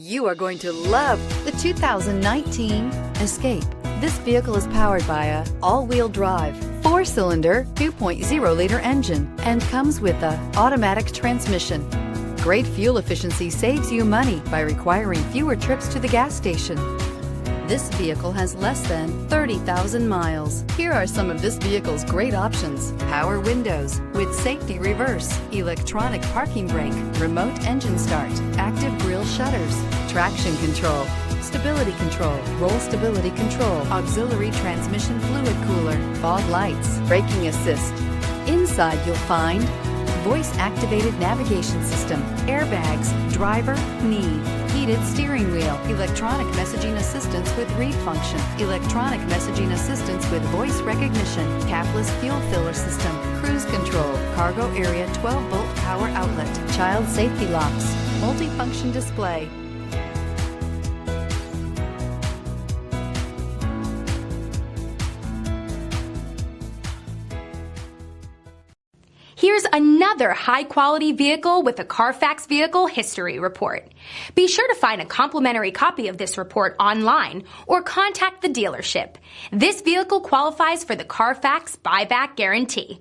You are going to love the 2019 Escape. This vehicle is powered by a all-wheel drive, 4-cylinder, 2.0-liter engine and comes with a automatic transmission. Great fuel efficiency saves you money by requiring fewer trips to the gas station. This vehicle has less than 30,000 miles. Here are some of this vehicle's great options: power windows with safety reverse, electronic parking brake, remote engine start, active grille shutters, traction control, stability control, roll stability control, auxiliary transmission fluid cooler, fog lights, braking assist. Inside you'll find voice-activated navigation system, airbags, driver, knee, heated steering wheel, electronic messaging assistance with read function, electronic messaging assistance with voice recognition, capless fuel filler system, cruise control, cargo area 12-volt power outlet, child safety locks, multifunction display. Here's another high-quality vehicle with a Carfax Vehicle History Report. Be sure to find a complimentary copy of this report online or contact the dealership. This vehicle qualifies for the Carfax Buyback Guarantee.